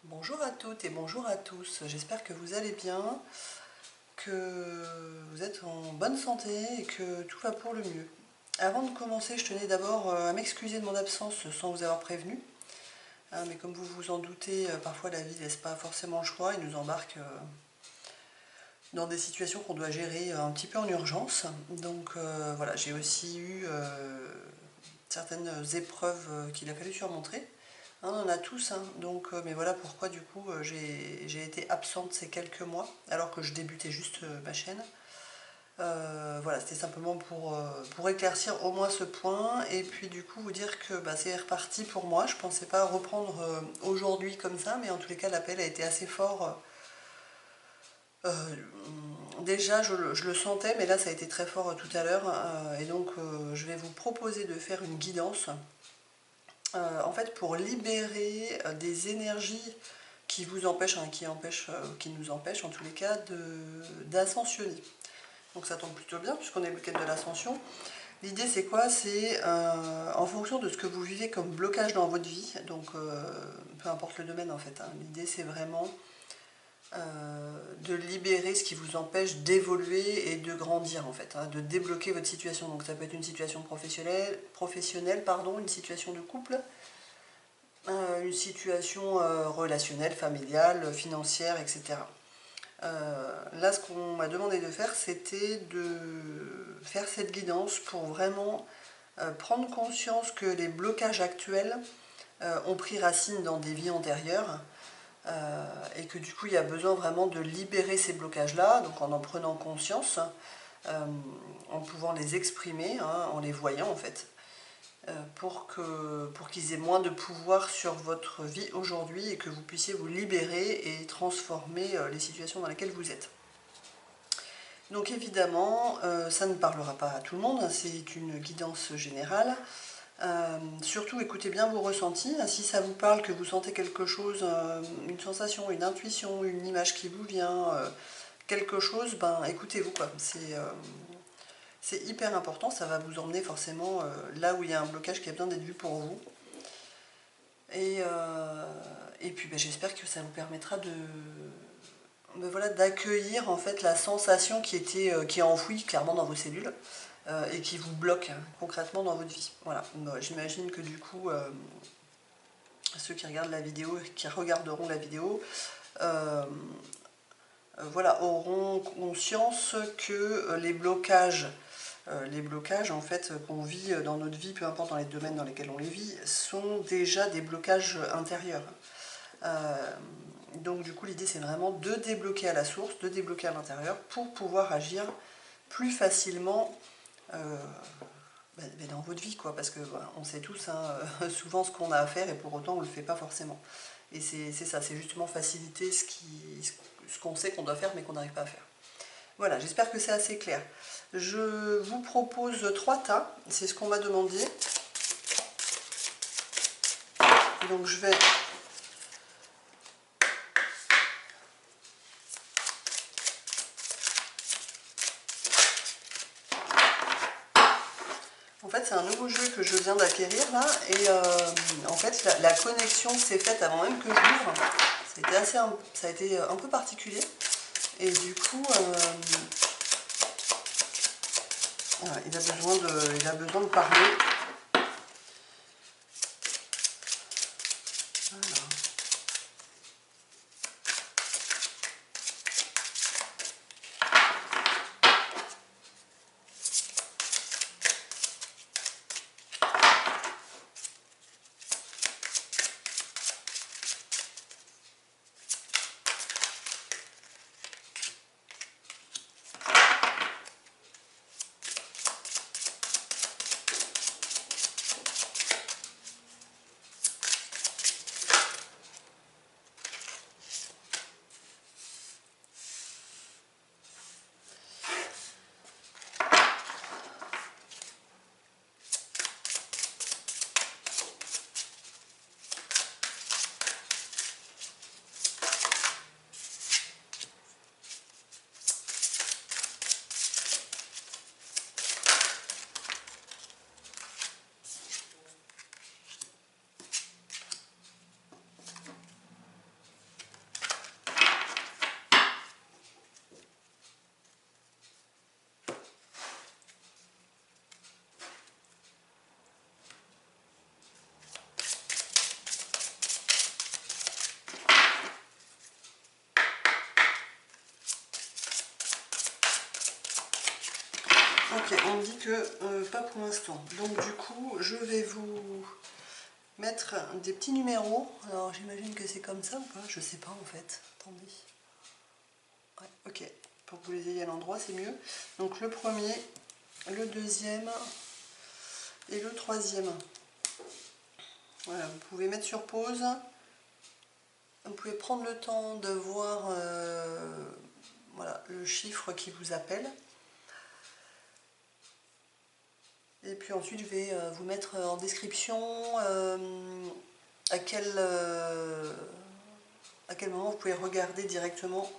Bonjour à toutes et bonjour à tous, j'espère que vous allez bien, que vous êtes en bonne santé et que tout va pour le mieux. Avant de commencer, je tenais d'abord à m'excuser de mon absence sans vous avoir prévenu. Mais comme vous vous en doutez, parfois la vie ne laisse pas forcément le choix et nous embarque dans des situations qu'on doit gérer un petit peu en urgence. Donc voilà, j'ai aussi eu certaines épreuves qu'il a fallu surmonter. On en a tous, hein. Donc, mais voilà pourquoi du coup j'ai été absente ces quelques mois, alors que je débutais juste ma chaîne. Voilà, c'était simplement pour éclaircir au moins ce point, et puis du coup vous dire que c'est reparti pour moi. Je pensais pas reprendre aujourd'hui comme ça, mais en tous les cas l'appel a été assez fort. Déjà je le sentais, mais là ça a été très fort tout à l'heure, et donc je vais vous proposer de faire une guidance. En fait, pour libérer des énergies qui vous empêchent, hein, qui nous empêchent en tous les cas d'ascensionner. Donc ça tombe plutôt bien puisqu'on est le week-end de l'ascension. L'idée c'est quoi? C'est en fonction de ce que vous vivez comme blocage dans votre vie, donc peu importe le domaine en fait, hein. L'idée c'est vraiment de libérer ce qui vous empêche d'évoluer et de grandir en fait, hein, de débloquer votre situation. Donc ça peut être une situation professionnelle pardon, une situation de couple, une situation relationnelle, familiale, financière, etc. Là, ce qu'on m'a demandé de faire, c'était de faire cette guidance pour vraiment prendre conscience que les blocages actuels ont pris racine dans des vies antérieures, et que du coup, il y a besoin vraiment de libérer ces blocages-là, donc en prenant conscience, en pouvant les exprimer, hein, en les voyant en fait. Pour qu'ils aient moins de pouvoir sur votre vie aujourd'hui et que vous puissiez vous libérer et transformer les situations dans lesquelles vous êtes. Donc évidemment, ça ne parlera pas à tout le monde, c'est une guidance générale. Surtout écoutez bien vos ressentis. Si ça vous parle, que vous sentez quelque chose, une sensation, une intuition, une image qui vous vient, quelque chose, écoutez-vous quoi. C'est hyper important, ça va vous emmener forcément là où il y a un blocage qui a besoin d'être vu pour vous. Et puis j'espère que ça vous permettra voilà, d'accueillir en fait la sensation qui est enfouie clairement dans vos cellules, et qui vous bloque concrètement dans votre vie. Voilà. J'imagine que du coup, ceux qui regardent la vidéo, qui regarderont la vidéo, voilà, auront conscience que les blocages en fait qu'on vit dans notre vie, peu importe dans les domaines dans lesquels on les vit, sont déjà des blocages intérieurs. Donc du coup l'idée c'est vraiment de débloquer à la source, de débloquer à l'intérieur pour pouvoir agir plus facilement dans votre vie quoi, parce que voilà, on sait tous hein, souvent ce qu'on a à faire et pour autant on ne le fait pas forcément. Et c'est ça, c'est justement faciliter ce qu'on sait qu'on doit faire mais qu'on n'arrive pas à faire. Voilà, j'espère que c'est assez clair. Je vous propose 3 tas, c'est ce qu'on m'a demandé. Donc je vais en fait, c'est un nouveau jeu que je viens d'acquérir là, et en fait, la connexion s'est faite avant même que je l'ouvre. Ça a été un peu particulier, et du coup, voilà, il a besoin de parler. Voilà. Ok, on me dit que pas pour l'instant. Donc du coup, je vais vous mettre des petits numéros. Alors j'imagine que c'est comme ça ou pas? Je sais pas en fait. Attendez. Ouais, ok. Pour que vous les ayez à l'endroit, c'est mieux. Donc le premier, le deuxième et le troisième. Voilà, vous pouvez mettre sur pause. Vous pouvez prendre le temps de voir voilà, le chiffre qui vous appelle. Et puis ensuite, je vais vous mettre en description à quel moment vous pouvez regarder directement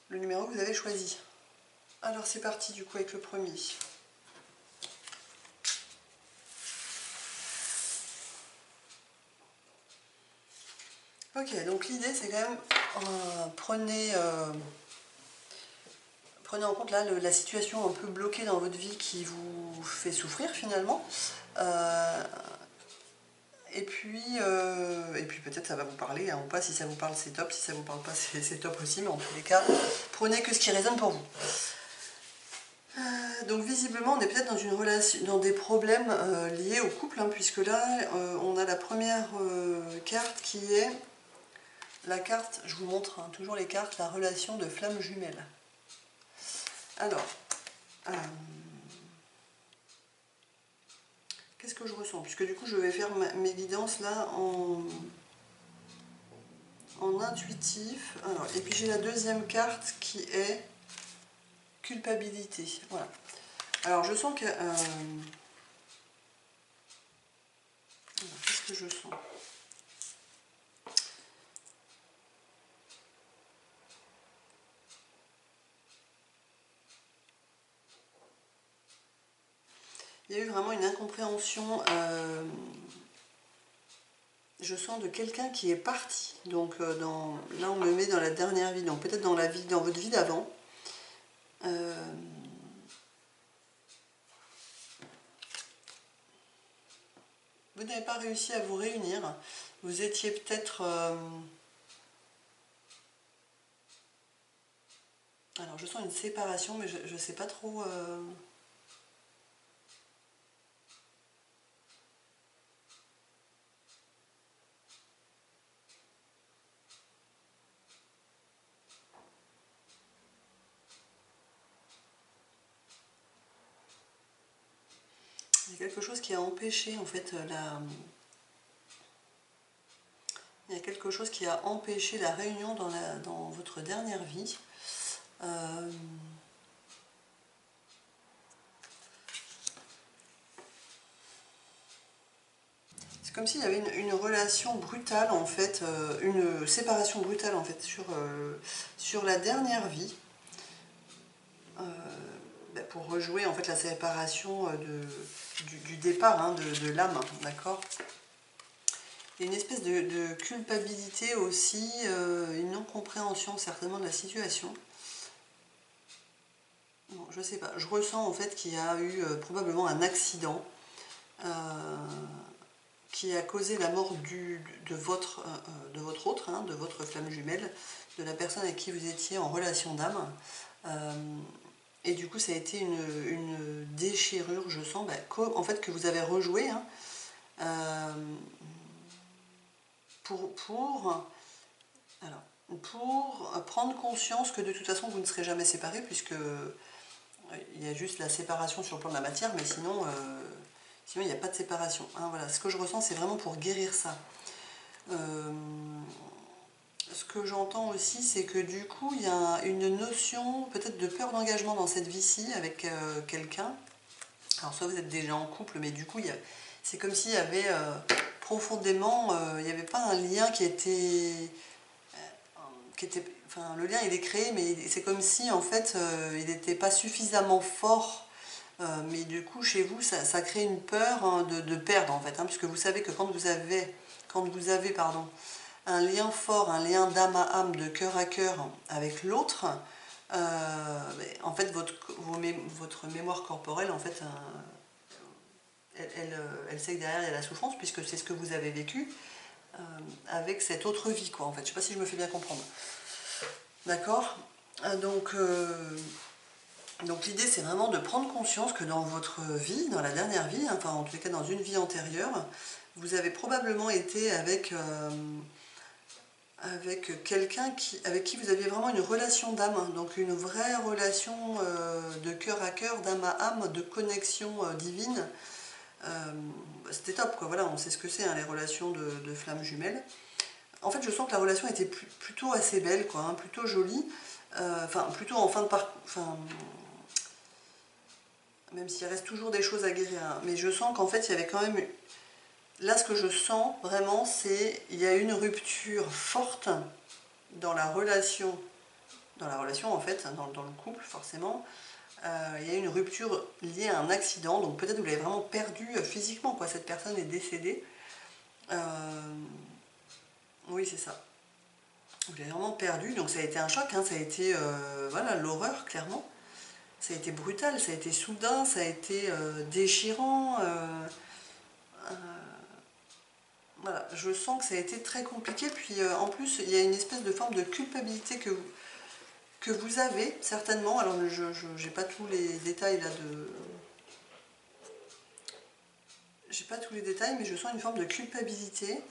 le numéro que vous avez choisi. Alors c'est parti du coup avec le premier. Ok, donc l'idée c'est quand même, prenez en compte là la situation un peu bloquée dans votre vie qui vous fait souffrir finalement. Et puis peut-être ça va vous parler, hein, ou pas. Si ça vous parle c'est top, si ça vous parle pas c'est top aussi, mais en tous les cas, prenez que ce qui résonne pour vous. Donc visiblement on est peut-être dans une relation, dans des problèmes liés au couple, hein, puisque là on a la première carte qui est la carte, je vous montre hein, toujours les cartes, la relation de flamme jumelle. Alors, qu'est-ce que je ressens? Puisque du coup je vais faire mes guidances là en intuitif. Alors, et puis j'ai la deuxième carte qui est culpabilité. Voilà. Alors je sens que... qu'est-ce que je sens? Il y a eu vraiment une incompréhension, je sens, de quelqu'un qui est parti. Donc là on me met dans la dernière vie, donc peut-être dans votre vie d'avant. Vous n'avez pas réussi à vous réunir. Vous étiez peut-être... alors je sens une séparation, mais je ne sais pas trop... il y a quelque chose qui a empêché en fait il y a quelque chose qui a empêché la réunion dans votre dernière vie. C'est comme s'il y avait une relation brutale en fait, une séparation brutale en fait sur la dernière vie. Pour rejouer en fait la séparation du départ hein, de l'âme, d'accord. Et une espèce de culpabilité aussi, une non-compréhension certainement de la situation. Bon, je sais pas, je ressens en fait qu'il y a eu probablement un accident qui a causé la mort de votre autre, hein, de votre flamme jumelle, de la personne avec qui vous étiez en relation d'âme. Et du coup ça a été une déchirure, je sens, en fait que vous avez rejoué, hein, pour prendre conscience que de toute façon vous ne serez jamais séparés, puisque il y a juste la séparation sur le plan de la matière, mais sinon il n'y a pas de séparation, hein, voilà. Ce que je ressens c'est vraiment pour guérir ça. Ce que j'entends aussi c'est que du coup il y a une notion peut-être de peur d'engagement dans cette vie-ci avec quelqu'un. Alors soit vous êtes déjà en couple, mais du coup c'est comme s'il y avait profondément, il n'y avait pas un lien qui était, enfin le lien il est créé, mais c'est comme si en fait il n'était pas suffisamment fort, mais du coup chez vous ça crée une peur hein, de perdre en fait, hein, puisque vous savez que quand vous avez pardon, un lien fort, un lien d'âme à âme, de cœur à cœur avec l'autre, en fait votre mémoire corporelle en fait elle sait que derrière il y a la souffrance, puisque c'est ce que vous avez vécu avec cette autre vie, quoi, en fait. Je sais pas si je me fais bien comprendre. D'accord. Donc, Donc l'idée c'est vraiment de prendre conscience que dans votre vie, dans la dernière vie, enfin en tous les cas dans une vie antérieure, vous avez probablement été avec quelqu'un avec qui vous aviez vraiment une relation d'âme, hein. Donc une vraie relation de cœur à cœur, d'âme à âme, de connexion divine. C'était top, quoi. Voilà, on sait ce que c'est, hein, les relations de flammes jumelles. En fait, je sens que la relation était plutôt assez belle, quoi, hein, plutôt jolie. Enfin, plutôt en fin de parcours. Enfin, même s'il reste toujours des choses à guérir, hein. Mais je sens qu'en fait, il y avait quand même... Là, ce que je sens vraiment, c'est il y a une rupture forte dans la relation en fait, dans le couple forcément. Il y a une rupture liée à un accident, donc peut-être vous l'avez vraiment perdu physiquement, quoi. Cette personne est décédée. Oui, c'est ça. Vous l'avez vraiment perdu, donc ça a été un choc, hein. Ça a été voilà, l'horreur, clairement. Ça a été brutal, ça a été soudain, ça a été déchirant. Voilà, je sens que ça a été très compliqué, puis en plus il y a une espèce de forme de culpabilité que vous avez certainement. Alors je n'ai pas tous les détails là de... J'ai pas tous les détails, mais je sens une forme de culpabilité.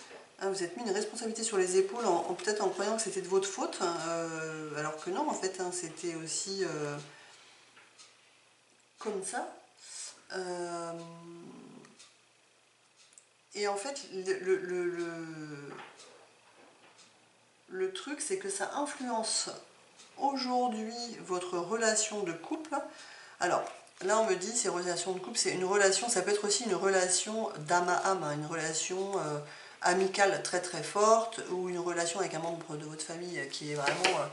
Hein, vous êtes mis une responsabilité sur les épaules, peut-être en croyant que c'était de votre faute, hein, alors que non, en fait, hein, c'était aussi comme ça. Et en fait, le truc, c'est que ça influence aujourd'hui votre relation de couple. Alors, là, on me dit, ces relations de couple, c'est une relation, ça peut être aussi une relation d'âme à âme, hein, une relation amicale très très forte, ou une relation avec un membre de votre famille qui est vraiment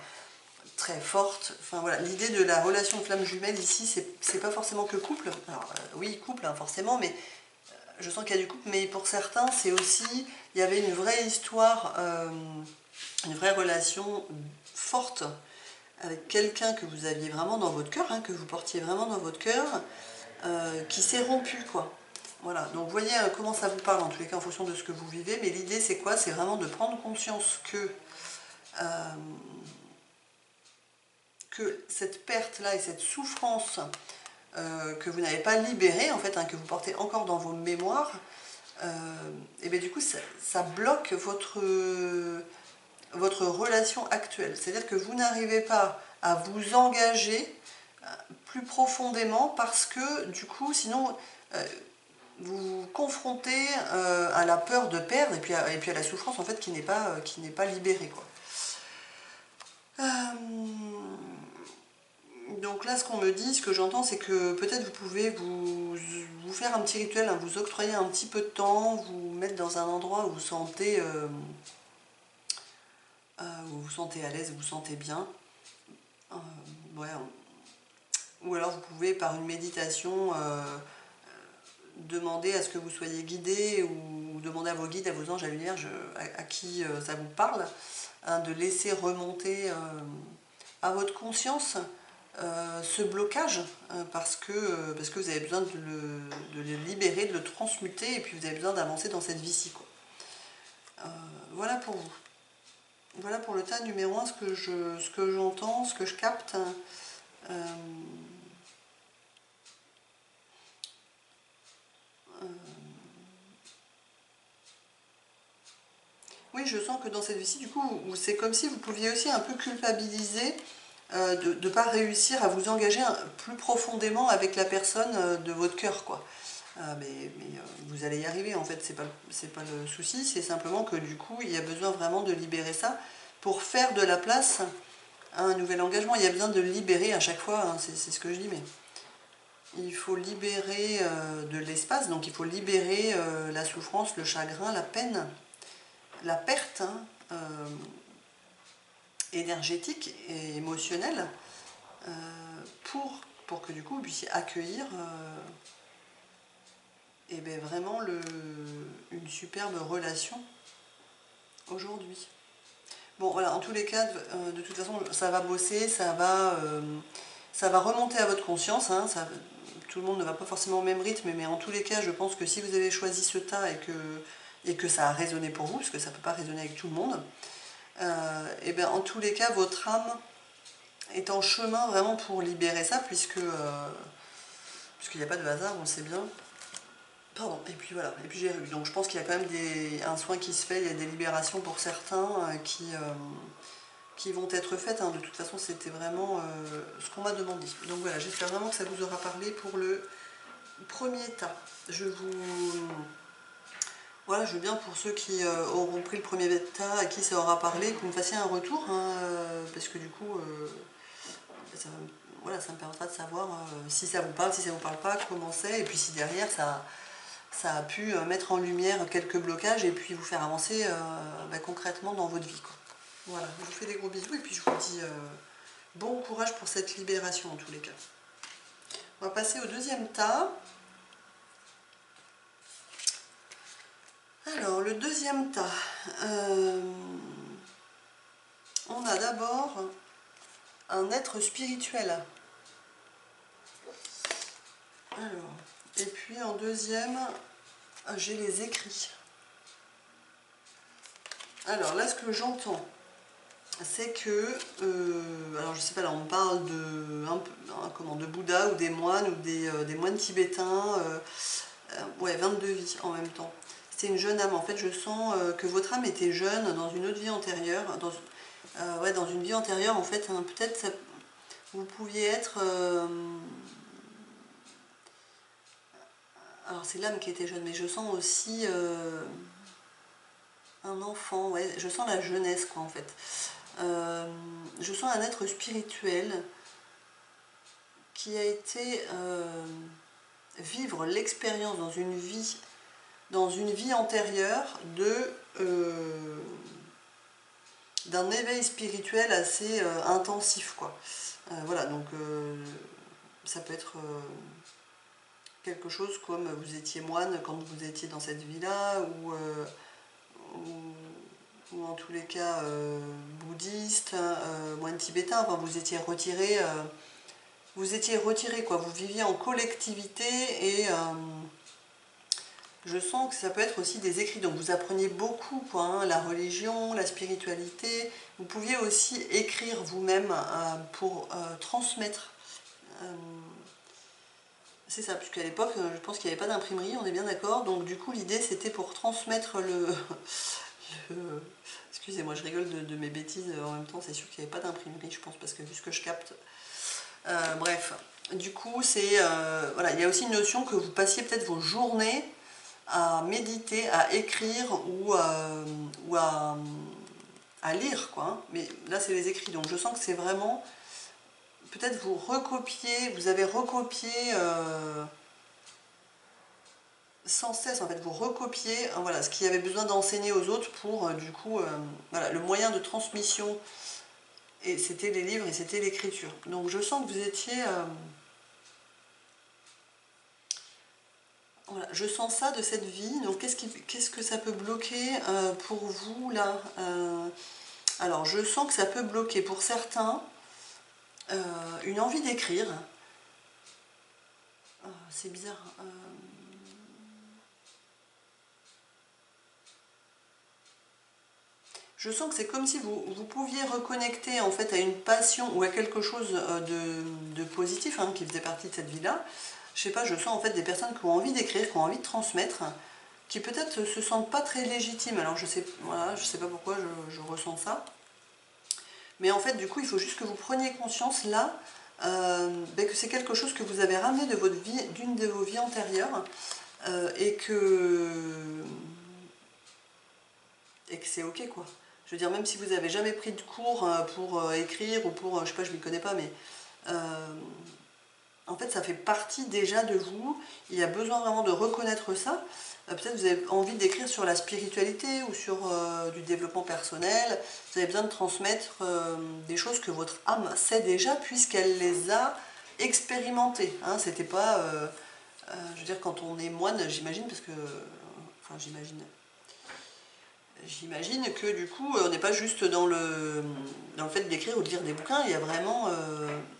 très forte. Enfin voilà, l'idée de la relation flamme jumelle ici, c'est pas forcément que couple. Alors oui, couple, hein, forcément, mais je sens qu'il y a du couple, mais pour certains, c'est aussi, il y avait une vraie histoire, une vraie relation forte avec quelqu'un que vous aviez vraiment dans votre cœur, hein, que vous portiez vraiment dans votre cœur, qui s'est rompu, quoi. Voilà, donc vous voyez comment ça vous parle, en tous les cas, en fonction de ce que vous vivez, mais l'idée, c'est quoi? C'est vraiment de prendre conscience que cette perte-là et cette souffrance que vous n'avez pas libérée, en fait, hein, que vous portez encore dans vos mémoires, et bien du coup, ça bloque votre relation actuelle. C'est-à-dire que vous n'arrivez pas à vous engager plus profondément parce que du coup, sinon, vous vous confrontez à la peur de perdre et puis à la souffrance en fait qui n'est pas libérée, quoi. Donc là, ce qu'on me dit, ce que j'entends, c'est que peut-être vous pouvez vous faire un petit rituel, hein, vous octroyer un petit peu de temps, vous mettre dans un endroit où vous vous sentez à l'aise, vous vous sentez bien. Ouais. Ou alors vous pouvez, par une méditation, demander à ce que vous soyez guidé ou demander à vos guides, à vos anges, à l'univers, à qui ça vous parle, hein, de laisser remonter à votre conscience ce blocage, parce que vous avez besoin de le libérer, de le transmuter, et puis vous avez besoin d'avancer dans cette vie-ci, quoi. Voilà pour vous. Voilà pour le tas numéro 1, ce que j'entends, ce que je capte. Euh, oui, je sens que dans cette vie-ci, du coup, c'est comme si vous pouviez aussi un peu culpabiliser de ne pas réussir à vous engager plus profondément avec la personne de votre cœur, quoi. Mais vous allez y arriver, en fait, c'est pas le souci, c'est simplement que du coup, il y a besoin vraiment de libérer ça pour faire de la place à un nouvel engagement. Il y a besoin de libérer à chaque fois, hein, c'est ce que je dis, mais il faut libérer de l'espace, donc il faut libérer la souffrance, le chagrin, la peine, la perte, hein, énergétique et émotionnelle, euh, pour que du coup vous puissiez accueillir et bien vraiment une superbe relation aujourd'hui. Bon voilà, en tous les cas, de toute façon, ça va bosser, ça va remonter à votre conscience, hein, tout le monde ne va pas forcément au même rythme, mais en tous les cas, je pense que si vous avez choisi ce tas et que ça a résonné pour vous, parce que ça ne peut pas résonner avec tout le monde, et bien en tous les cas, votre âme est en chemin vraiment pour libérer ça, puisqu'il n'y a pas de hasard, on le sait bien. Pardon, et puis voilà, et puis j'ai donc je pense qu'il y a quand même un soin qui se fait, il y a des libérations pour certains qui vont être faites, hein. De toute façon c'était vraiment ce qu'on m'a demandé. Donc voilà, j'espère vraiment que ça vous aura parlé pour le premier tas. Voilà, je veux bien pour ceux qui auront pris le premier tas, à qui ça aura parlé, que vous me fassiez un retour, hein, parce que du coup, voilà, ça me permettra de savoir si ça vous parle, si ça vous parle pas, comment c'est, et puis si derrière ça a pu mettre en lumière quelques blocages et puis vous faire avancer concrètement dans votre vie, quoi. Voilà, je vous fais des gros bisous et puis je vous dis bon courage pour cette libération en tous les cas. On va passer au deuxième tas. Alors, le deuxième tas, on a d'abord un être spirituel. Alors, et puis en deuxième, j'ai les écrits. Alors là, ce que j'entends, c'est que, alors je sais pas, là on parle de Bouddha ou des moines moines tibétains, ouais, 22 vies en même temps. C'est une jeune âme, en fait je sens que votre âme était jeune dans une autre vie antérieure, ouais, dans une vie antérieure en fait, hein, peut-être vous pouviez être, alors c'est l'âme qui était jeune, mais je sens aussi un enfant, ouais, je sens la jeunesse quoi en fait. Je sens un être spirituel qui a été vivre l'expérience dans une vie antérieure d'un éveil spirituel assez intensif, quoi. Voilà, donc ça peut être quelque chose comme vous étiez moine quand vous étiez dans cette vie-là, ou en tous les cas bouddhiste, moine tibétain, enfin, vous étiez retiré, quoi. Vous viviez en collectivité et je sens que ça peut être aussi des écrits, donc vous appreniez beaucoup, quoi, hein, la religion, la spiritualité. Vous pouviez aussi écrire vous-même pour transmettre. C'est ça, puisqu'à l'époque, je pense qu'il n'y avait pas d'imprimerie, on est bien d'accord. Donc du coup, l'idée, c'était pour transmettre excusez-moi, je rigole de mes bêtises en même temps, c'est sûr qu'il n'y avait pas d'imprimerie, je pense, parce que vu ce que je capte. Bref, du coup, voilà, il y a aussi une notion que vous passiez peut-être vos journées à méditer, à écrire ou à lire, quoi, hein. Mais là, c'est les écrits, donc je sens que c'est vraiment... Peut-être vous avez recopié sans cesse, en fait, vous recopiez voilà, ce qu'il y avait besoin d'enseigner aux autres pour, du coup, voilà, le moyen de transmission, et c'était les livres et c'était l'écriture. Donc je sens que vous étiez... voilà, je sens ça de cette vie. Donc qu'est-ce que ça peut bloquer pour vous là alors je sens que ça peut bloquer pour certains une envie d'écrire. C'est bizarre. Je sens que c'est comme si vous pouviez reconnecter en fait à une passion ou à quelque chose de positif, hein, qui faisait partie de cette vie-là. Je sais pas, je sens en fait des personnes qui ont envie d'écrire, qui ont envie de transmettre, qui peut-être se sentent pas très légitimes. Alors je sais, voilà, je sais pas pourquoi je ressens ça. Mais en fait, du coup, il faut juste que vous preniez conscience là que c'est quelque chose que vous avez ramené de votre vie, d'une de vos vies antérieures, et que c'est ok, quoi. Je veux dire, même si vous n'avez jamais pris de cours pour écrire ou pour, je sais pas, je ne m'y connais pas, mais en fait, ça fait partie déjà de vous. Il y a besoin vraiment de reconnaître ça. Peut-être vous avez envie d'écrire sur la spiritualité ou sur du développement personnel. Vous avez besoin de transmettre des choses que votre âme sait déjà puisqu'elle les a expérimentées. Hein, c'était pas, je veux dire, quand on est moine, j'imagine, parce que, enfin, j'imagine que du coup, on n'est pas juste dans le fait d'écrire ou de lire des bouquins, il y a vraiment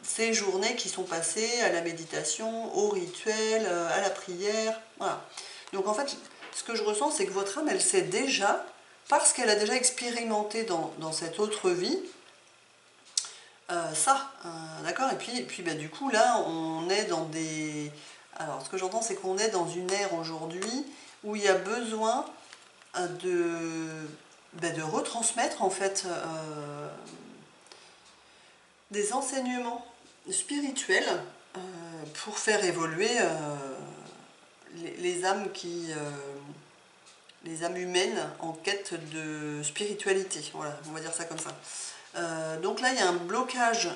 ces journées qui sont passées à la méditation, au rituel, à la prière, voilà. Donc en fait, ce que je ressens, c'est que votre âme, elle sait déjà, parce qu'elle a déjà expérimenté dans cette autre vie, d'accord. Et puis bah, du coup, là, on est dans des... Alors, ce que j'entends, c'est qu'on est dans une ère aujourd'hui où il y a besoin de retransmettre, en fait, des enseignements spirituels pour faire évoluer les âmes les âmes humaines en quête de spiritualité. Voilà, on va dire ça comme ça. Donc là, il y a un blocage.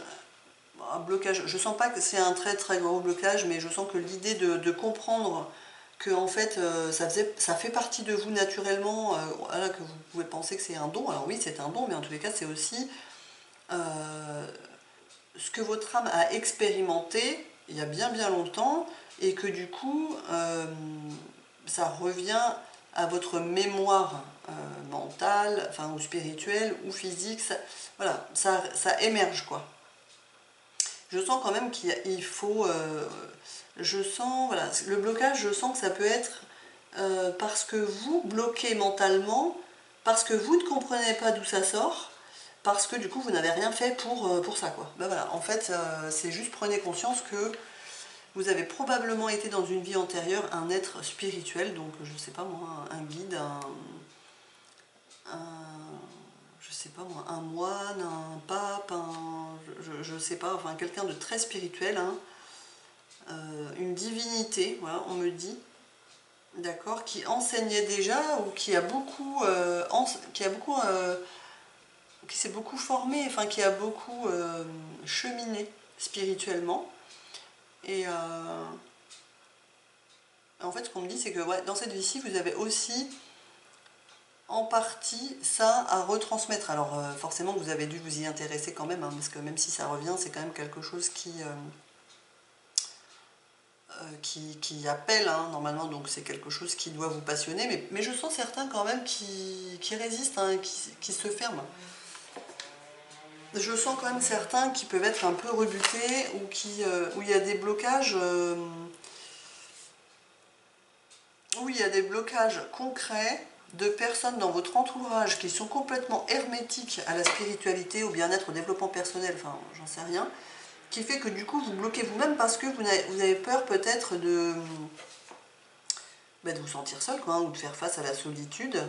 Je sens pas que c'est un très très gros blocage, mais je sens que l'idée de comprendre que en fait ça fait partie de vous naturellement, voilà, que vous pouvez penser que c'est un don. Alors oui, c'est un don, mais en tous les cas, c'est aussi ce que votre âme a expérimenté il y a bien bien longtemps, et que du coup ça revient à votre mémoire mentale, enfin, ou spirituelle, ou physique, voilà, ça émerge quoi. Je sens quand même qu'il faut... je sens, voilà, le blocage, je sens que ça peut être parce que vous bloquez mentalement, parce que vous ne comprenez pas d'où ça sort, parce que du coup vous n'avez rien fait pour ça quoi. Ben voilà, en fait c'est juste prenez conscience que vous avez probablement été dans une vie antérieure un être spirituel, donc je sais pas moi, un guide, je sais pas moi, un moine, un pape, je sais pas, enfin quelqu'un de très spirituel, hein, une divinité, voilà, on me dit, d'accord, qui enseignait déjà ou qui a beaucoup, qui s'est beaucoup formé, enfin qui a beaucoup cheminé spirituellement. Et en fait, ce qu'on me dit, c'est que ouais, dans cette vie-ci, vous avez aussi en partie ça à retransmettre. Alors forcément, vous avez dû vous y intéresser quand même, hein, parce que même si ça revient, c'est quand même quelque chose qui appelle, hein, normalement, donc c'est quelque chose qui doit vous passionner, mais je sens certains quand même qui résistent, hein, qui se ferment. Je sens quand même certains qui peuvent être un peu rebutés, ou où il y a des blocages, où il y a des blocages concrets de personnes dans votre entourage qui sont complètement hermétiques à la spiritualité, au bien-être, au développement personnel, enfin j'en sais rien, qui fait que du coup vous bloquez vous-même parce que vous avez peur peut-être de vous sentir seul, quoi, hein, ou de faire face à la solitude.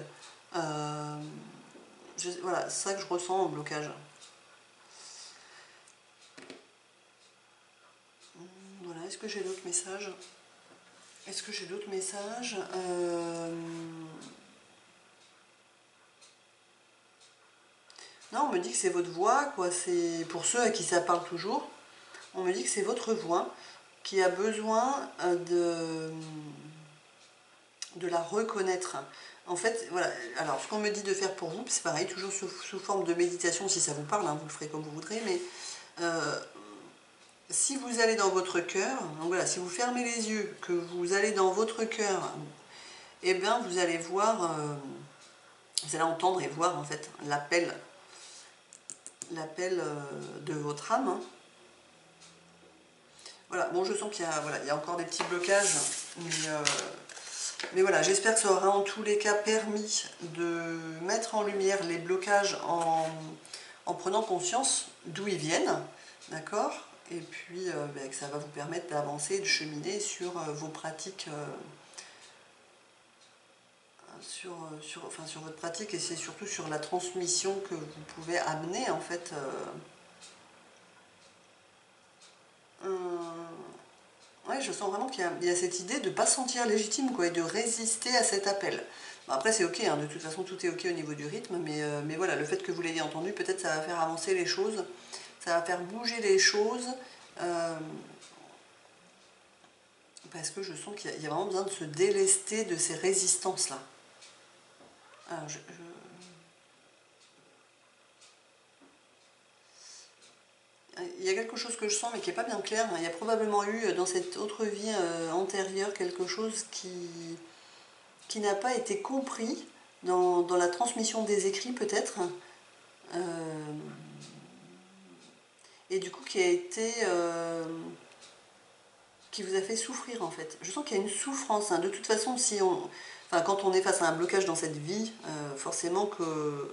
Euh, voilà, c'est ça que je ressens en blocage. Voilà, est-ce que j'ai d'autres messages? Est-ce que j'ai d'autres messages? Non, on me dit que c'est votre voix, quoi. C'est pour ceux à qui ça parle toujours. On me dit que c'est votre voix qui a besoin de la reconnaître. En fait, voilà. Alors, ce qu'on me dit de faire pour vous, c'est pareil, toujours sous forme de méditation, si ça vous parle, hein, vous le ferez comme vous voudrez, mais si vous allez dans votre cœur, donc voilà, si vous fermez les yeux, que vous allez dans votre cœur, eh bien, vous allez voir, vous allez entendre et voir, en fait, l'appel de votre âme, hein. Voilà, bon, je sens qu'il y a, voilà, il y a encore des petits blocages, mais voilà, j'espère que ça aura en tous les cas permis de mettre en lumière les blocages en prenant conscience d'où ils viennent, d'accord? Et puis ben, que ça va vous permettre d'avancer, de cheminer sur vos pratiques, enfin, sur votre pratique, et c'est surtout sur la transmission que vous pouvez amener en fait. Ouais, je sens vraiment qu'il y a cette idée de ne pas se sentir légitime, quoi, et de résister à cet appel. Bon, après c'est ok, hein, de toute façon tout est ok au niveau du rythme, mais voilà, le fait que vous l'ayez entendu, peut-être ça va faire avancer les choses, ça va faire bouger les choses, euh, parce que je sens qu'il y a vraiment besoin de se délester de ces résistances-là. Alors, il y a quelque chose que je sens mais qui n'est pas bien clair. Il y a probablement eu dans cette autre vie antérieure quelque chose qui n'a pas été compris dans la transmission des écrits peut-être, et du coup qui a été... qui vous a fait souffrir en fait. Je sens qu'il y a une souffrance, hein. De toute façon, enfin, quand on est face à un blocage dans cette vie, forcément que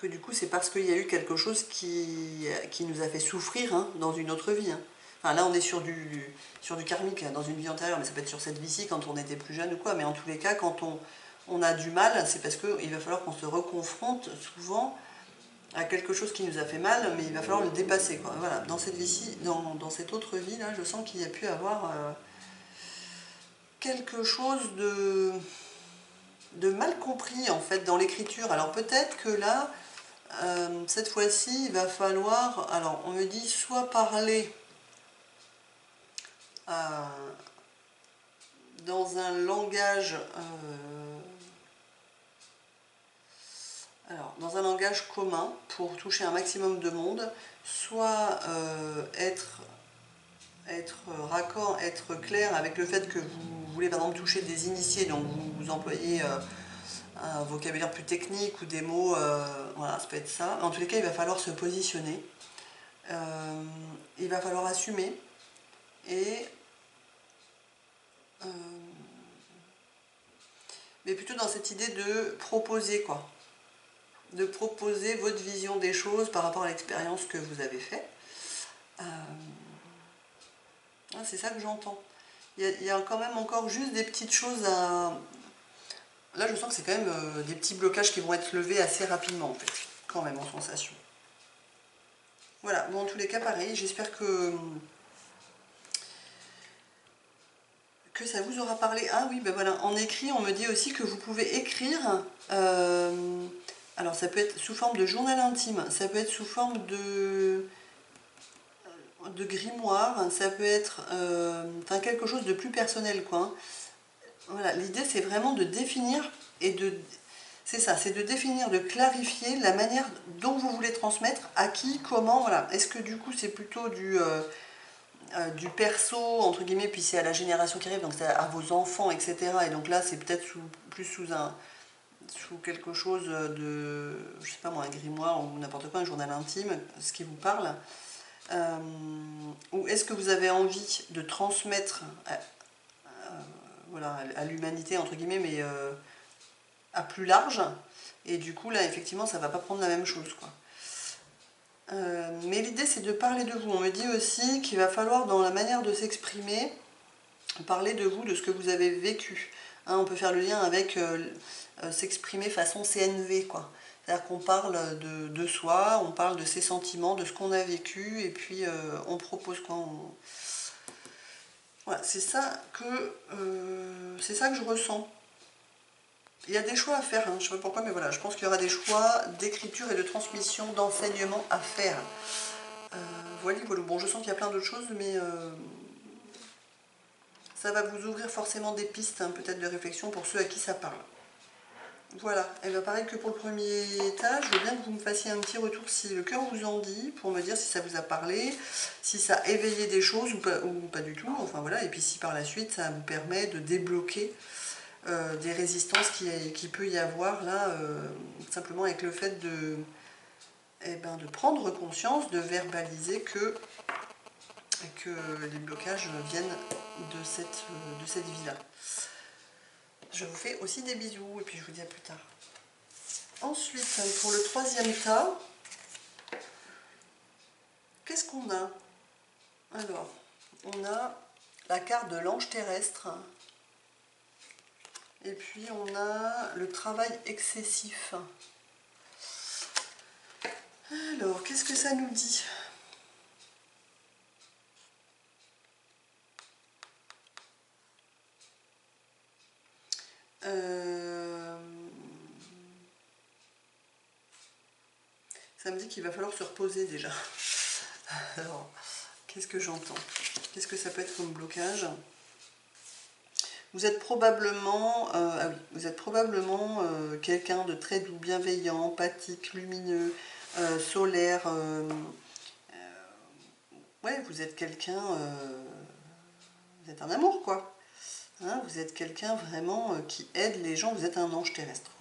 que du coup c'est parce qu'il y a eu quelque chose qui nous a fait souffrir hein, dans une autre vie. Hein. Enfin là on est sur du karmique, dans une vie antérieure, mais ça peut être sur cette vie-ci quand on était plus jeune ou quoi, mais en tous les cas quand on a du mal, c'est parce qu'il va falloir qu'on se reconfronte souvent à quelque chose qui nous a fait mal, mais il va falloir le dépasser. Quoi. Voilà, dans cette vie-ci, dans cette autre vie, là, je sens qu'il y a pu avoir quelque chose de mal compris en fait dans l'écriture. Alors peut-être que là, cette fois-ci, il va falloir, alors on me dit soit parler dans un langage alors, dans un langage commun pour toucher un maximum de monde, soit être raccord, être clair avec le fait que vous voulez par exemple toucher des initiés, donc vous employez un vocabulaire plus technique ou des mots, voilà, ça peut être ça. En tous les cas, il va falloir se positionner, il va falloir assumer et mais plutôt dans cette idée de proposer quoi, de proposer votre vision des choses par rapport à l'expérience que vous avez faite. C'est ça que j'entends. Il y a quand même encore juste des petites choses à... Là, je sens que c'est quand même des petits blocages qui vont être levés assez rapidement, en fait. Quand même, en sensation. Voilà. Bon, en tous les cas, pareil. J'espère que ça vous aura parlé. Ah oui, ben voilà. En écrit, on me dit aussi que vous pouvez écrire... alors, ça peut être sous forme de journal intime. Ça peut être sous forme de grimoire. Ça peut être... enfin, quelque chose de plus personnel, quoi. Hein. Voilà, l'idée c'est vraiment de définir et de... C'est ça, c'est de définir, de clarifier la manière dont vous voulez transmettre, à qui, comment, voilà. Est-ce que du coup c'est plutôt du perso, entre guillemets, puis c'est à la génération qui arrive, donc c'est à vos enfants, etc. Et donc là c'est peut-être plus sous quelque chose de, je sais pas moi, un grimoire ou n'importe quoi, un journal intime, ce qui vous parle. Ou est-ce que vous avez envie de transmettre voilà, à l'humanité, entre guillemets, mais à plus large, et du coup là effectivement ça va pas prendre la même chose quoi. Mais l'idée c'est de parler de vous. On me dit aussi qu'il va falloir dans la manière de s'exprimer parler de vous, de ce que vous avez vécu. Hein, on peut faire le lien avec s'exprimer façon CNV quoi. C'est-à-dire qu'on parle de soi, on parle de ses sentiments, de ce qu'on a vécu, et puis on propose quoi. Voilà, c'est ça que je ressens. Il y a des choix à faire, hein, je ne sais pas pourquoi, mais voilà, je pense qu'il y aura des choix d'écriture et de transmission, d'enseignement à faire. Voilà, voilà. Bon, je sens qu'il y a plein d'autres choses, mais ça va vous ouvrir forcément des pistes, hein, peut-être de réflexion pour ceux à qui ça parle. Voilà, et bien pareil que pour le premier étage, je veux bien que vous me fassiez un petit retour si le cœur vous en dit, pour me dire si ça vous a parlé, si ça a éveillé des choses ou pas du tout, enfin voilà, et puis si par la suite ça vous permet de débloquer des résistances qui peut y avoir là, simplement avec le fait de prendre conscience, de verbaliser que les blocages viennent de cette vie-là. Je vous fais aussi des bisous et puis je vous dis à plus tard. Ensuite, pour le troisième tas, qu'est-ce qu'on a? Alors, on a la carte de l'ange terrestre. Et puis on a le travail excessif. Alors, qu'est-ce que ça nous dit? Ça me dit qu'il va falloir se reposer déjà. Alors, qu'est-ce que j'entends? Qu'est-ce que ça peut être comme blocage? Vous êtes probablement, quelqu'un de très doux, bienveillant, empathique, lumineux, solaire. Ouais, vous êtes quelqu'un, vous êtes un amour quoi. Hein, vous êtes quelqu'un vraiment qui aide les gens, vous êtes un ange terrestre.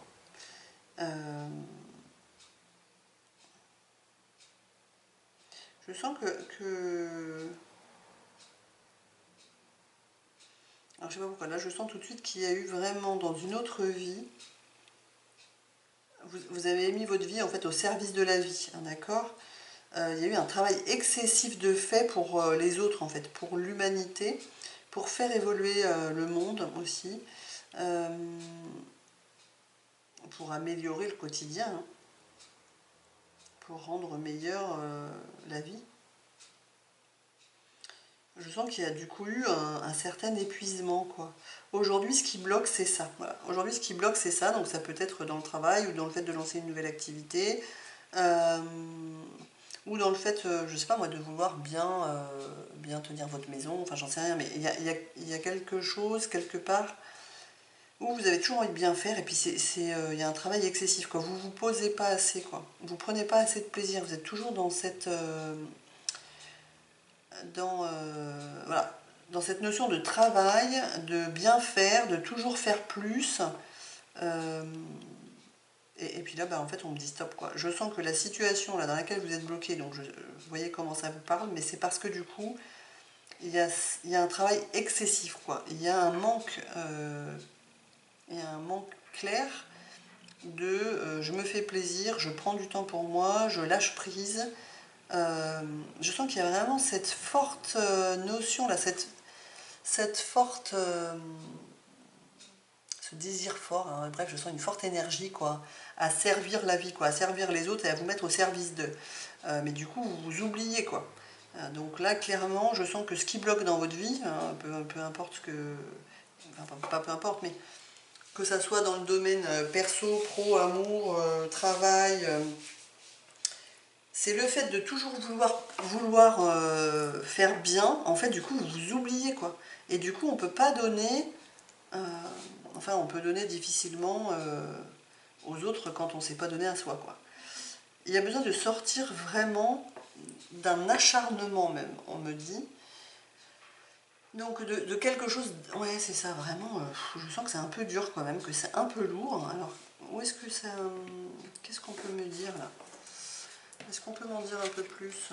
Je sens que... Alors je sais pas pourquoi, là je sens tout de suite qu'il y a eu vraiment dans une autre vie vous avez mis votre vie en fait au service de la vie, hein, d'accord? Il y a eu un travail excessif de fait pour les autres en fait, pour l'humanité, pour faire évoluer le monde aussi, euh, pour améliorer le quotidien, hein, pour rendre meilleure la vie. Je sens qu'il y a du coup eu un certain épuisement, quoi. Aujourd'hui, ce qui bloque, c'est ça. Voilà. Aujourd'hui, ce qui bloque, c'est ça. Donc, ça peut être dans le travail ou dans le fait de lancer une nouvelle activité. euh, ou dans le fait, je sais pas moi, de vouloir bien tenir votre maison. Enfin, j'en sais rien. Mais il y a quelque chose, quelque part, où vous avez toujours envie de bien faire. Et puis, il y a un travail excessif, quoi. Vous vous posez pas assez, quoi. Vous prenez pas assez de plaisir. Vous êtes toujours dans cette... voilà, dans cette notion de travail, de bien faire, de toujours faire plus. Euh, et puis là, bah, en fait, on me dit stop, quoi. Je sens que la situation là, dans laquelle vous êtes bloqué, donc vous voyez comment ça vous parle, mais c'est parce que du coup, il y a un travail excessif, quoi. Il y a un manque clair de je me fais plaisir, je prends du temps pour moi, je lâche prise. Je sens qu'il y a vraiment cette forte notion là, cette forte, ce désir fort, hein, bref, je sens une forte énergie, quoi, à servir la vie, quoi, à servir les autres et à vous mettre au service d'eux. Mais du coup, vous vous oubliez, quoi. Donc là, clairement, je sens que ce qui bloque dans votre vie, hein, peu importe ce que... Enfin, pas peu importe, mais que ça soit dans le domaine perso, pro, amour, travail, c'est le fait de toujours vouloir faire bien. En fait, du coup, vous vous oubliez, quoi. Et du coup, on peut pas donner... euh, enfin, on peut donner difficilement aux autres quand on ne s'est pas donné à soi, quoi. Il y a besoin de sortir vraiment d'un acharnement même, on me dit. Donc de quelque chose... Ouais, c'est ça, vraiment, je sens que c'est un peu dur quand même, que c'est un peu lourd. Alors, où est-ce que ça... Qu'est-ce qu'on peut me dire, là? Est-ce qu'on peut m'en dire un peu plus?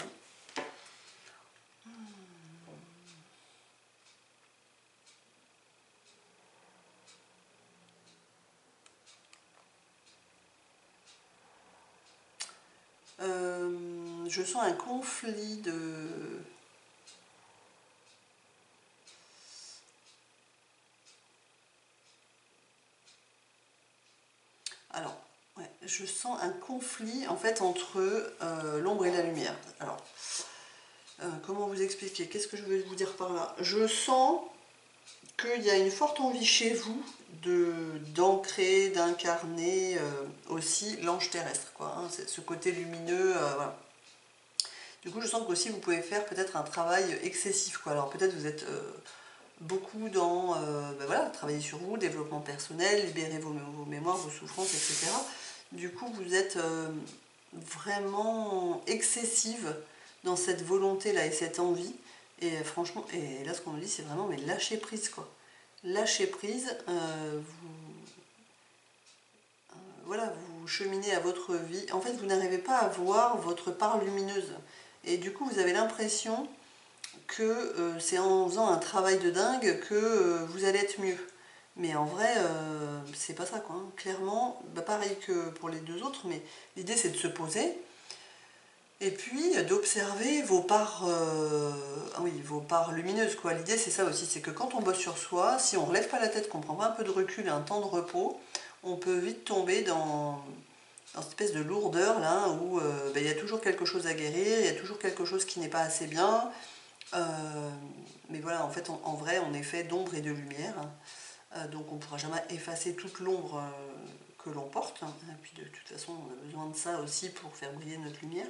Je sens un conflit de... Alors, ouais, je sens un conflit en fait entre l'ombre et la lumière. Alors, comment vous expliquer? Qu'est-ce que je veux vous dire par là? Je sens qu'il y a une forte envie chez vous d'ancrer, d'incarner aussi l'ange terrestre, quoi, hein, ce côté lumineux, voilà. Du coup, je sens qu'aussi vous pouvez faire peut-être un travail excessif, quoi. Alors peut-être vous êtes beaucoup dans, ben voilà, travailler sur vous, développement personnel, libérer vos mémoires, vos souffrances, etc. Du coup, vous êtes vraiment excessive dans cette volonté-là et cette envie. Et franchement, et là, ce qu'on me dit, c'est vraiment, mais lâcher prise, quoi. Lâcher prise, voilà, vous cheminez à votre vie. En fait, vous n'arrivez pas à voir votre part lumineuse. Et du coup, vous avez l'impression que c'est en faisant un travail de dingue que vous allez être mieux. Mais en vrai, c'est pas ça, quoi, hein. Clairement, bah, pareil que pour les deux autres, mais l'idée c'est de se poser et puis d'observer vos parts, ah oui, vos parts lumineuses, quoi. L'idée c'est ça aussi, c'est que quand on bosse sur soi, si on ne relève pas la tête, qu'on prend pas un peu de recul et un temps de repos, on peut vite tomber dans cette espèce de lourdeur là où bah, il y a toujours quelque chose à guérir, il y a toujours quelque chose qui n'est pas assez bien. Euh, mais voilà, en fait, en vrai, on est fait d'ombre et de lumière. Donc on ne pourra jamais effacer toute l'ombre que l'on porte, hein. Et puis de toute façon, on a besoin de ça aussi pour faire briller notre lumière.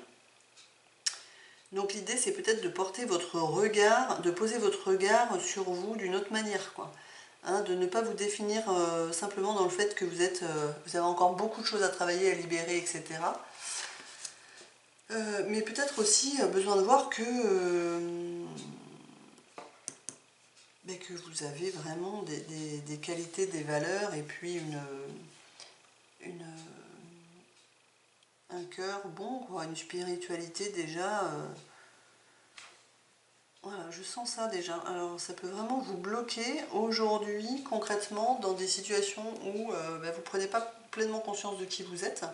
Donc l'idée, c'est peut-être de porter votre regard, de poser votre regard sur vous d'une autre manière, quoi. Hein, de ne pas vous définir simplement dans le fait que vous avez encore beaucoup de choses à travailler, à libérer, etc. Mais peut-être aussi besoin de voir que vous avez vraiment des qualités, des valeurs et puis une, un cœur bon, quoi, une spiritualité déjà. Voilà, je sens ça déjà. Alors ça peut vraiment vous bloquer aujourd'hui concrètement dans des situations où bah, vous prenez pas pleinement conscience de qui vous êtes.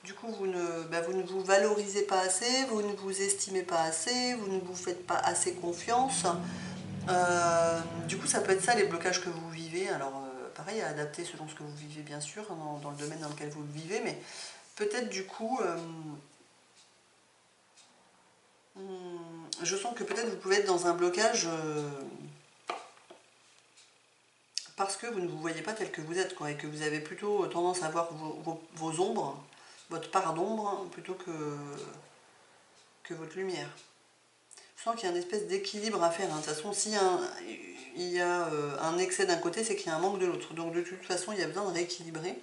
Du coup, vous ne vous valorisez pas assez, vous ne vous estimez pas assez, vous ne vous faites pas assez confiance. Du coup, ça peut être ça les blocages que vous vivez. Alors, pareil, à adapter selon ce que vous vivez, bien sûr, dans le domaine dans lequel vous le vivez, mais peut-être du coup, je sens que peut-être vous pouvez être dans un blocage parce que vous ne vous voyez pas tel que vous êtes, quoi, et que vous avez plutôt tendance à voir vos ombres, votre part d'ombre, plutôt que votre lumière. Je sens qu'il y a une espèce d'équilibre à faire, hein. De toute façon, s'il y a un excès d'un côté, c'est qu'il y a un manque de l'autre. Donc de toute façon, il y a besoin de rééquilibrer.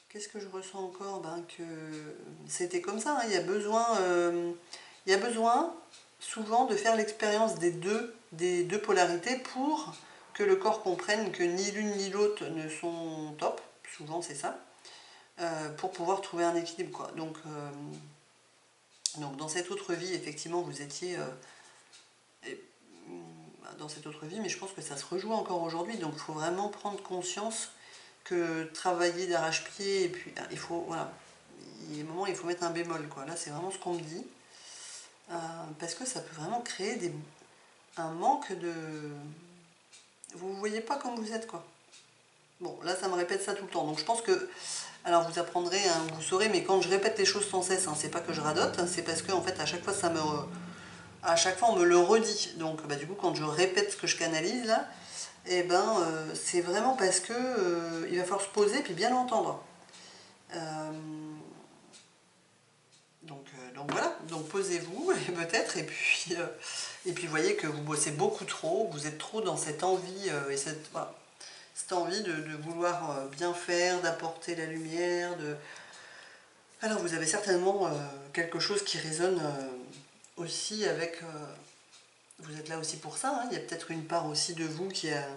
Qu'est-ce que je ressens encore? Que c'était comme ça, hein. Il y a besoin souvent de faire l'expérience des deux polarités pour que le corps comprenne que ni l'une ni l'autre ne sont top. Souvent, c'est ça. Pour pouvoir trouver un équilibre, quoi. Donc dans cette autre vie, effectivement, vous étiez dans cette autre vie, mais je pense que ça se rejoue encore aujourd'hui. Donc il faut vraiment prendre conscience que travailler d'arrache-pied, et puis il faut, voilà, il y a un moment, il faut mettre un bémol, quoi. Là, c'est vraiment ce qu'on me dit. Parce que ça peut vraiment créer un manque de... Vous ne voyez pas comme vous êtes, quoi. Bon, là, ça me répète ça tout le temps. Donc je pense que... Alors vous apprendrez, hein, vous saurez, mais quand je répète les choses sans cesse, hein, c'est pas que je radote, hein, c'est parce que en fait à chaque fois à chaque fois on me le redit. Donc du coup quand je répète ce que je canalise là, c'est vraiment parce que il va falloir se poser et puis bien l'entendre. Donc voilà, donc posez-vous peut-être, et puis voyez que vous bossez beaucoup trop, vous êtes trop dans cette envie et voilà, cette envie de vouloir bien faire, d'apporter la lumière, Alors vous avez certainement quelque chose qui résonne aussi avec... vous êtes là aussi pour ça, hein. Il y a peut-être une part aussi de vous qui a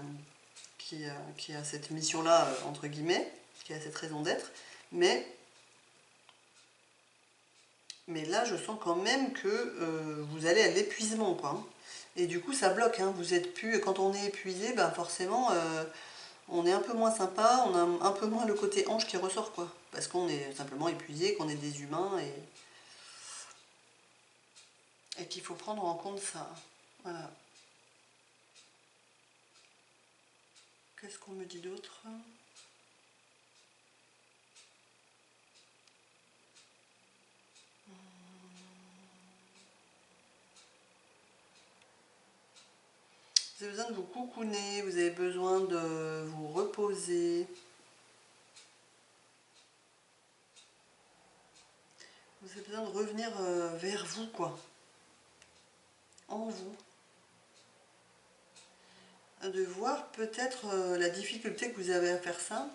cette mission-là, entre guillemets, qui a cette raison d'être, mais là je sens quand même que vous allez à l'épuisement, quoi, hein. Et du coup ça bloque, hein. Vous êtes plus... Quand on est épuisé, forcément... on est un peu moins sympa, on a un peu moins le côté ange qui ressort, quoi. Parce qu'on est simplement épuisé, qu'on est des humains et qu'il faut prendre en compte ça. Voilà. Qu'est-ce qu'on me dit d'autre? Vous avez besoin de vous coucouner, vous avez besoin de vous reposer. Vous avez besoin de revenir vers vous, quoi. En vous. De voir peut-être la difficulté que vous avez à faire ça.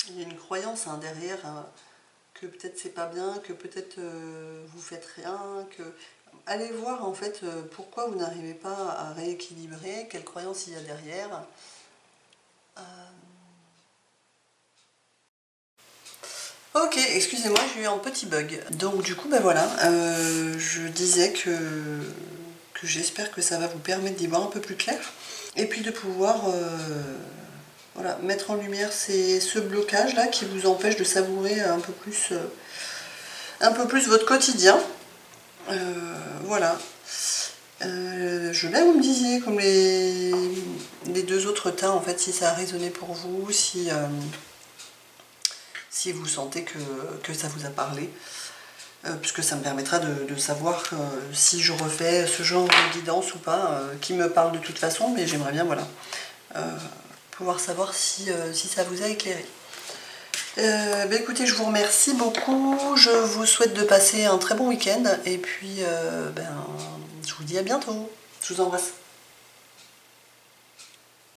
Il y a une croyance, hein, derrière, que peut-être c'est pas bien, que peut-être vous faites rien, que... Allez voir en fait pourquoi vous n'arrivez pas à rééquilibrer, quelle croyance il y a derrière. Ok, excusez-moi, j'ai eu un petit bug. Donc du coup, voilà, je disais que j'espère que ça va vous permettre d'y voir un peu plus clair. Et puis de pouvoir voilà, mettre en lumière ce blocage-là qui vous empêche de savourer un peu plus votre quotidien. Voilà. Je là, vous me disiez, comme les deux autres tas, en fait, si ça a résonné pour vous, si vous sentez que ça vous a parlé, puisque ça me permettra de savoir si je refais ce genre de guidance ou pas, qui me parle de toute façon, mais j'aimerais bien, voilà, pouvoir savoir si ça vous a éclairé. Écoutez, je vous remercie beaucoup, je vous souhaite de passer un très bon week-end, et puis je vous dis à bientôt, je vous embrasse.